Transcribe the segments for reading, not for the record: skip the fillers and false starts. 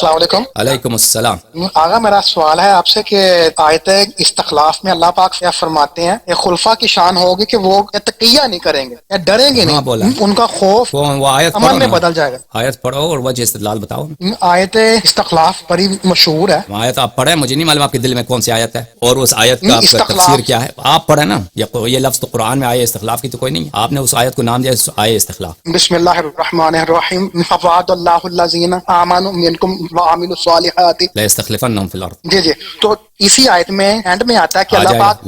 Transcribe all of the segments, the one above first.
السلام علیکم۔ علیکم السلام۔ آغا میرا سوال ہے آپ سے کہ آیت استخلاف میں اللہ پاک سے فرماتے ہیں کہ خلفاء کی شان ہوگی کہ وہ تقیہ نہیں کریں گے یا ڈریں گے نہیں، بولا ان کا خوف وہ آیت امن پڑھو میں نا، بدل جائے گا۔ آیت پڑھو اور وجہ استدلال بتاؤ۔ آیت استخلاف بڑی مشہور ہے۔ آیت آپ پڑھیں، مجھے نہیں معلوم آپ کے دل میں کون سی آیت ہے اور اس آیت کا آپ کا استخلاف۔ تفسیر کیا ہے، آپ پڑھیں نا۔ یہ لفظ تو قرآن میں آئے استخلاف کی تو کوئی نہیں ہے، آپ نے اس آیت کو نام دیا آئے استخلاف۔ بسم اللہ الرحمن الرحیم، وعد اللہ الذین آمنوا منکم وعملوا الصالحات۔ لا يستخلفنهم في الارض۔ جی جی، تو اسی آیت میں اینڈ میں آتا ہے کہ اللہ پاک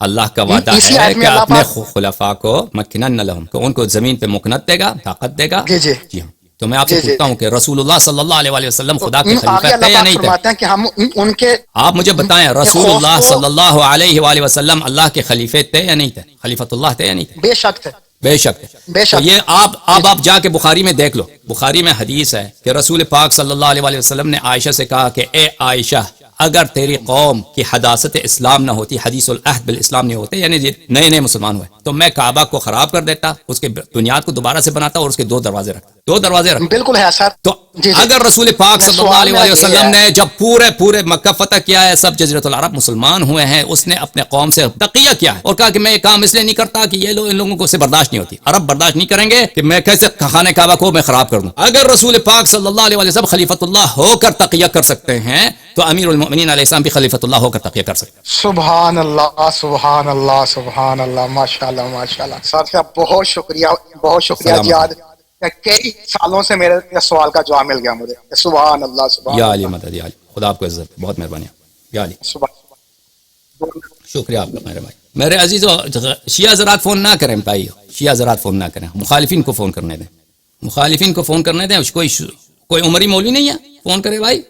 اللہ کا وعدہ اسی ہے آیت کہ میں اللہ اپنے پاک خلفاء کو مکنن لهم، کہ ان کو زمین پہ مکنت دے گا، طاقت دے گا۔ جی جی جی ہاں، تو میں آپ سے جی جی۔ پوچھتا ہوں کہ رسول اللہ صلی اللہ علیہ وسلم خدا کے آگے خلیفہ اللہ تھے یا پاک نہیں تھے؟ فرماتے ہیں کہ ہم ان کے آپ مجھے بتائیں، رسول خوف اللہ کو- صلی اللہ علیہ وآلہ وسلم اللہ کے خلیفے تھے یا نہیں تھے؟ خلیفۃ اللہ تھے یا نہیں تھے؟ بے شک تھے، بے شک ہے۔ بے شک۔ تو یہ آپ جا کے بخاری میں دیکھ لو، بخاری میں حدیث ہے کہ رسول پاک صلی اللہ علیہ وآلہ وسلم نے عائشہ سے کہا کہ اے عائشہ، اگر تیری قوم کی حداثت اسلام نہ ہوتی، حدیث العہد بالاسلام نہیں ہوتے، یعنی نئے مسلمان ہوئے، تو میں کعبہ کو خراب کر دیتا، اس کے بنیاد کو دوبارہ سے بناتا اور اس کے دو دروازے رکھتا۔ بالکل ہے سر۔ تو جی جی۔ اگر رسول پاک صلی اللہ علیہ وآلہ وسلم نے جب پورے مکہ فتح کیا ہے، سب جزیرۃ العرب مسلمان ہوئے ہیں، اس نے اپنے قوم سے تقیہ کیا ہے اور کہا کہ میں یہ کام اس لیے نہیں کرتا کہ یہ لوگ ان لوگوں کو سے برداشت نہیں ہوتی، عرب برداشت نہیں کریں گے کہ میں کیسے خانہ کعبہ کو میں خراب کر دوں۔ اگر رسول پاک صلی اللہ علیہ وسلم خلیفۃ اللہ ہو کر تقیہ کر سکتے ہیں تو امیر المؤمنین علیہ السلام بھی خلیفۃ اللہ ہو کر تقیہ کر سکتے ہیں۔ سبحان اللہ، سبحان اللہ، سبحان اللہ، ماشاء اللہ، ماشاء اللہ۔ صاحب صاحب بہت شکریہ، بہت شکریہ جی، آج کئی سالوں سے میرے اس سوال کا جواب مل گیا مجھے۔ سبحان اللہ، سبحان یا اللہ، علی مدد، یا علی، خدا آپ کو عزت، بہت مہربانی یا علی۔ سبحان۔ شکریہ آپ کا میرے بھائی۔ میرے عزیزو، شیعہ حضرات فون نہ کریں بھائی، شیعہ حضرات فون نہ کریں، مخالفین کو فون کرنے دیں، مخالفین کو فون کرنے دیں۔ کوئی عمری مولوی نہیں ہے فون کرے بھائی،